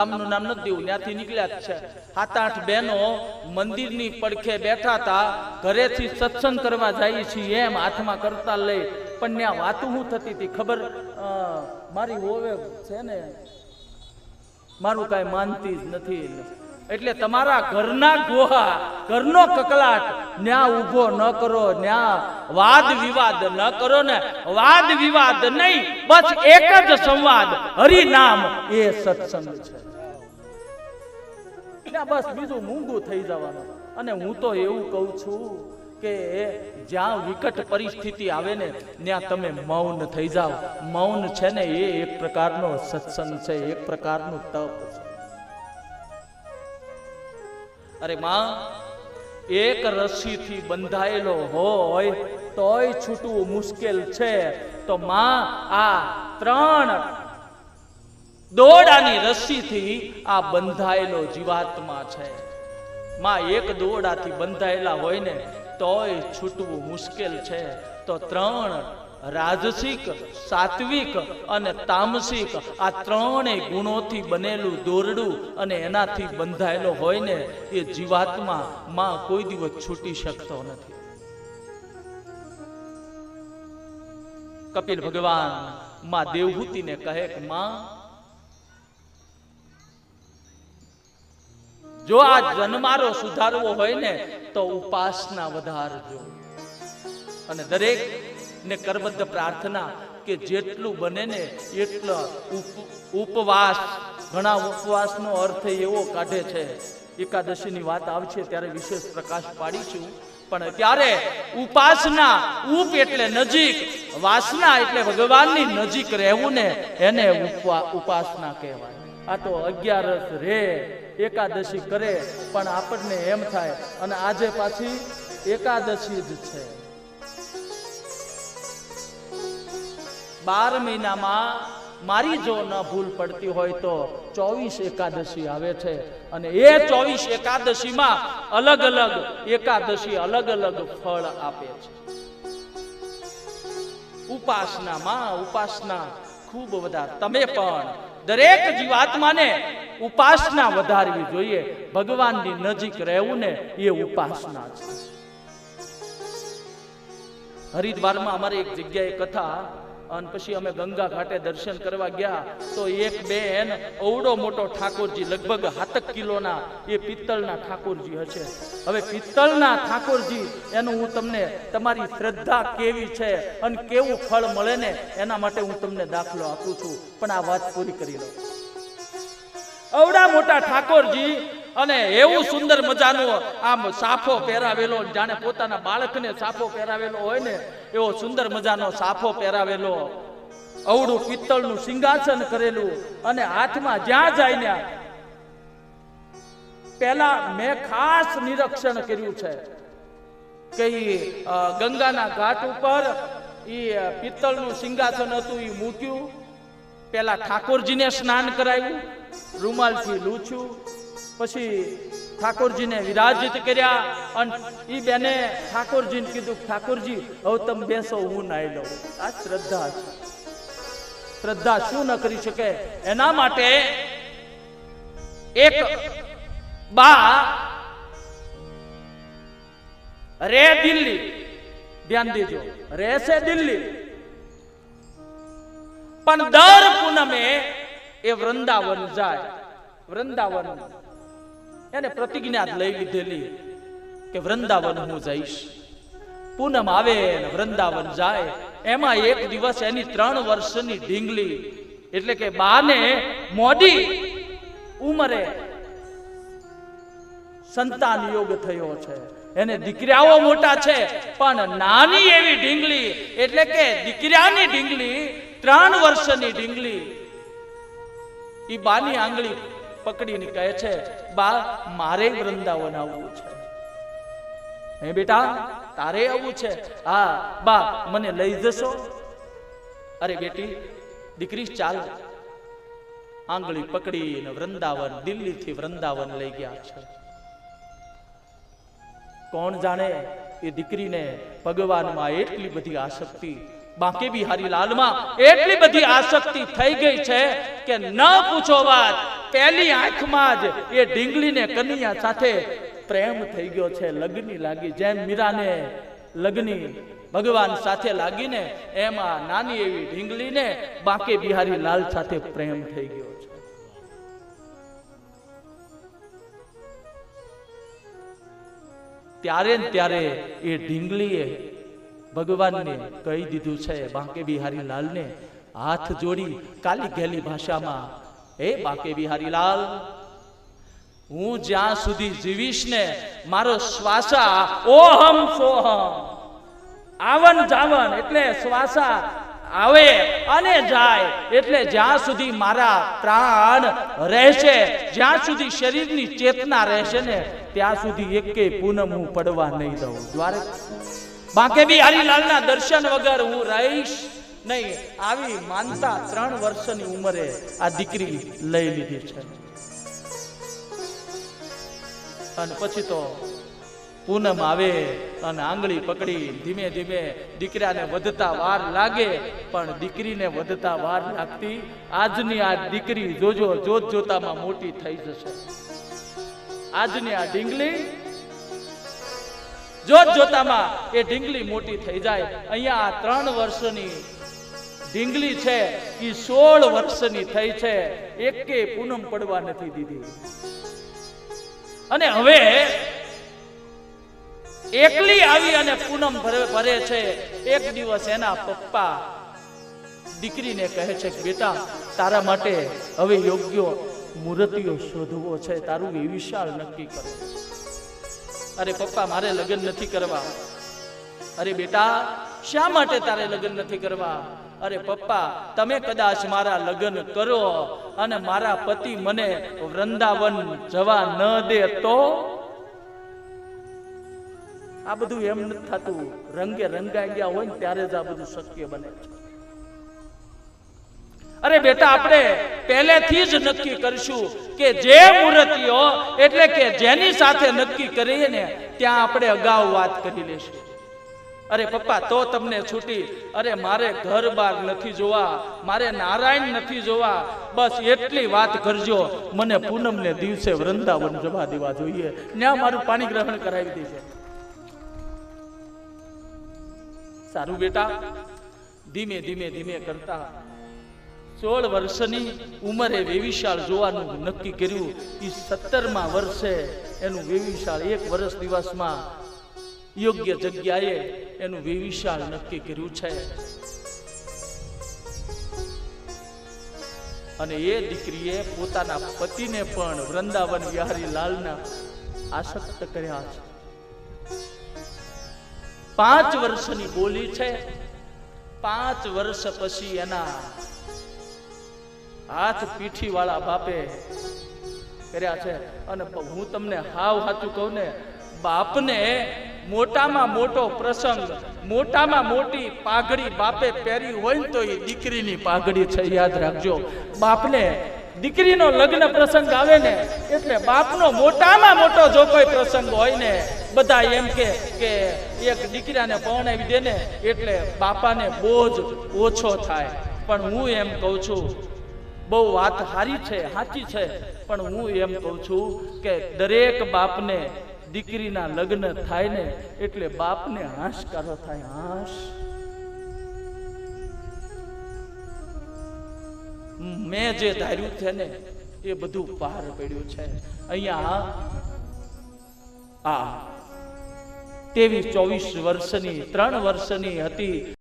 ગામનું નામ નથી દેવું, ત્યાંથી નીકળ્યા જ છે. 7-8 બહેનો મંદિરની પડખે બેઠા હતા, ઘરેથી સત્સંગ કરવા જઈએ છીએ એમ હાથમાં કરતા લઈ, પણ ત્યાં વાતું શું થતી હતી ખબર? મારી હોવે છે ને મારું કાંઈ માનતી જ નથી, એટલે તમારા ઘરના ગોહા, ઘરનો કકલાટ ન્યા ઉભો ન કરો, ન્યા વાદ વિવાદ ન કરો ને. વાદ વિવાદ નહીં, બસ એક જ સંવાદ, હરિનામ એ સત્સંગ છે. બસ બીજું મૂંગું થઈ જવાનું. અને હું તો એવું કહું છું કે જ્યાં વિકટ પરિસ્થિતિ આવે ને ત્યાં તમે મૌન થઈ જાઓ. મૌન છે ને એ એક પ્રકારનો સત્સંગ છે, એક પ્રકારનું તપ છે. અરે માં, એક રસ્સીથી બંધાયેલો હોય તોય છૂટવું મુશ્કેલ છે, તો માં આ 3 દોરડાની રસ્સીથી આ બંધાયેલો જીવાત્મા છે. માં એક દોરડાથી બંધાયેલા હોય ને તોય છૂટવું મુશ્કેલ છે, તો 3 રાજસિક, સાત્વિક અને તામસિક આ 3 ગુણોથી બનેલું દોરડું અને એનાથી બંધાયેલો હોય ને એ જીવાત્મા માં કોઈ દિવસ છૂટી શકતો નથી. કપિલ ભગવાન માં દેવહૂતિને કહે કે માં, જો આ જન્મારો સુધારવો હોય ને તો ઉપાસના વધારજો. અને દરેક ને કરબદ્ધ પ્રાર્થના કે જેટલું બને ને એટલો ઉપવાસ. ઘણા ઉપવાસનો અર્થ એવો કાઢે છે, એકાદશીની વાત આવશે ત્યારે વિશેષ પ્રકાશ પાડીશું, પણ અત્યારે ઉપાસના, ઉપ એટલે નજીક, વાસના એટલે ભગવાનની નજીક રહેવું ને એને ઉપાસના કહેવાય. આ તો 11 રે, એકાદશી કરે, પણ આપણને એમ થાય અને આજે પાછી એકાદશી જ છે. 12 મહિનામાં મારી જો ન ભૂલ પડતી હોય તો 24 એકાદશી આવે છે, અને એ 24 એકાદશીમાં અલગ અલગ એકાદશી અલગ અલગ ફળ આપે છે. ઉપાસનામાં ઉપાસના ખૂબ વધારે. તમે પણ દરેક જીવાત્માને ઉપાસના વધારવી જોઈએ. ભગવાનની નજીક રહેવું ને એ ઉપાસના છે. હરિદ્વારમાં અમારે એક જગ્યાએ કથા, અને પછી અમે ગંગા ઘાટે દર્શન કરવા ગયા તો એક બેન અવડો મોટો ઠાકોરજી, લગભગ 7 કિલોના એ પિત્તળના ઠાકોરજી હશે. હવે પિત્તળના ઠાકોરજી એનું હું તમને, તમારી શ્રદ્ધા કેવી છે અને કેવું ફળ મળે ને એના માટે હું તમને દાખલો આપું છું, પણ આ વાત પૂરી કરી લો. અવડા મોટા ઠાકોરજી અને એવું સુંદર મજાનું આમ સાફો પહેરાવેલો, જાણે પોતાના બાળકને સાફો પહેરાવેલો હોય ને એવો સુંદર મજાનો સાફો પહેરાવેલો, અવડું પિત્તળનું સિંહાસન કરેલું, અને હાથમાં જ્યાં જાય ને પહેલા મેં ખાસ નિરીક્ષણ કર્યું છે કે ગંગાના ઘાટ ઉપર એ પિત્તળનું સિંહાસન હતું, એ મૂક્યું, પહેલા ઠાકોરજીને સ્નાન કરાવ્યું, રૂમાલથી લૂછ્યું, પછી ઠાકોરજીને વિરાજિત કર્યા, અને ઈ બેને ઠાકોરજીને કીધું, ઠાકોરજી હવે તમે બેસો, હું નાઈ લઉં. આ શ્રદ્ધા છે. શ્રદ્ધા શું ન કરી શકે? એના માટે એક બા રે દિલ્હી, ધ્યાન દેજો, રહેશે દિલ્હી, પણ દર પૂનમે એ વૃંદાવન જાય. વૃંદાવન એને પ્રતિજ્ઞા લઈ લીધેલી કે વૃંદાવન હું જઈશ. પૂનમ આવે ને વૃંદાવન જાય. એમાં એક દિવસ એની 3 વર્ષની ઢીંગલી, એટલે કે બાને મોડી ઉંમરે સંતાન યોગ થયો છે. એને દીકરાઓ મોટા છે, પણ નાની એવી ઢીંગલી, એટલે કે દીકરાની ઢીંગલી, 3 વર્ષની ઢીંગલી, ઈ બાની આંગળી પકડીને કહે છે, બા મારે વૃંદાવન આવવું છે. હે બેટા, તારે આવવું છે? હા બા, મને લઈ જશો? અરે બેટી, દીકરી ચાલ. આંગળી પકડીને વૃંદાવન, દિલ્હીથી વૃંદાવન લઈ ગયા છે. કોણ જાણે એ દીકરીને ભગવાનમાં એટલી બધી આસક્તિ, બાંકે બિહારી લાલમાં એટલી બધી આસક્તિ થઈ ગઈ છે કે ન પૂછો વાત. પહેલી આંખમાં જ એ ઢીંગલીને કનૈયા સાથે પ્રેમ થઈ ગયો છે, લગની લાગી. જેમ મીરાને લગની ભગવાન સાથે લાગીને એમાં નાની એવી ઢીંગલીને બાંકે બિહારી લાલ સાથે પ્રેમ થઈ ગયો છે. ત્યારે ને ત્યારે એ ઢીંગલીએ ભગવાનને કહી દીધું છે, બાંકે બિહારી લાલને હાથ જોડી કાલી ગેલી ભાષામાં, હે બાંકે બિહારી લાલ, હું જ્યાં સુધી જીવીશ ને મારો શ્વાસા ઓહમ સોહમ, આવન જાવન એટલે શ્વાસા આવે અને જાય, એટલે જ્યાં સુધી મારા પ્રાણ રહેશે, જ્યાં સુધી શરીરની ચેતના રહેશે ને ત્યાં સુધી એકે પૂનમ હું પડવા નહીં દઉં. બાંકે બિહારી લાલના દર્શન વગર હું રહીશ નહીં. આવી માનતા 3 વર્ષની ઉંમરે આ દીકરી લઈ લીધી છે. અને પછી તો પૂનમ આવે અને આંગળી પકડી ધીમે ધીમે દીકરાને વધતા વાર લાગે, પણ દીકરીને વધતા વાર લાગતી આજની આ દીકરી જોજો જોત જોતામાં મોટી થઈ જશે. આજની આ ઢીંગલી જોત જોતામાં એ ઢીંગલી મોટી થઈ જાય. અહીંયા આ 3 વર્ષની ઢીંગલી છે એ 16 વર્ષની થઈ છે, એકે પૂનમ પડવા નથી દીધી. અને હવે એકલી આવી અને પૂનમ ભરે છે. એક દિવસ એના પપ્પા દીકરીને કહે છે કે બેટા, તારા માટે હવે યોગ્ય મૂર્તિઓ શોધવો છે, તારું એ વિશાળ નક્કી કરો. અરે પપ્પા, મારે લગ્ન નથી કરવા. અરે બેટા, શા માટે તારે લગ્ન નથી કરવા? અરે પપ્પા, તમે કદાચ મારા લગ્ન કરો અને મારા પતિ મને વૃંદાવન જવા ન દે તો? આ બધું એમ નથી થતું, રંગે રંગાઈ ગયા હોય ને ત્યારે જ આ બધું શક્ય બને છે. અરે બેટા, આપણે પહેલેથી જ નક્કી કરશું કે જે મૂર્તિઓ એટલે કે જેની સાથે નક્કી કરીએ ને ત્યાં આપણે અગાઉ વાત કરી લેશું. અરે પપ્પા, તો તમને છૂટી. અરે મારે ઘર બાર નથી જોવા, મારે નારાયણ નથી જોવા, બસ એટલી વાત કરજો, મને પૂનમને દિવસે વૃંદાવન જવા દેવા જોઈએ, ત્યાં મારું પાણી ગ્રહણ કરાવી દેશે. સારું બેટા, ધીમે ધીમે ધીમે કરતા 16 વર્ષની ઉંમરે વેવિશાળ જોવાનું નક્કી કર્યું. એ 17મા વર્ષે એનું વેવિશાળ 1 વર્ષ દિવસમાં યોગ્ય જગ્યાએ એનું વેવિશાળ નક્કી કર્યું છે. અને એ દીકરીએ પોતાના પતિને પણ વૃંદાવન બિહારી લાલના આસક્ત કર્યા છે. 5 વર્ષની બોલી છે. 5 વર્ષ પછી એના હાથ પીઠી વાળા બાપે કર્યા છે. અને હું તમને હાવ સાચું કહું ને, બાપને મોટામાં મોટો પ્રસંગ, મોટામાં મોટી પાઘડી બાપે પહેરી હોય ને તો એ દીકરીની પાઘડી છે, યાદ રાખજો. બાપને દીકરીનો લગ્ન પ્રસંગ આવે ને એટલે બાપનો મોટામાં મોટો જો કોઈ પ્રસંગ હોય ને, બધા એમ કે એક દીકરાને પરણાવી દે ને એટલે બાપાને બોજ ઓછો થાય. પણ હું એમ કહું છું, બહુ વાત સારી છે, સાચી છે, પણ હું એમ કહું છું કે દરેક બાપને દીકરીના લગ્ન થાય ને એટલે બાપને હાશકારો થાય. હાશ, મેં જે ધાર્યું છે ને એ બધું પાર પડ્યું છે. અહીંયા 23-24 વર્ષની 3 વર્ષની હતી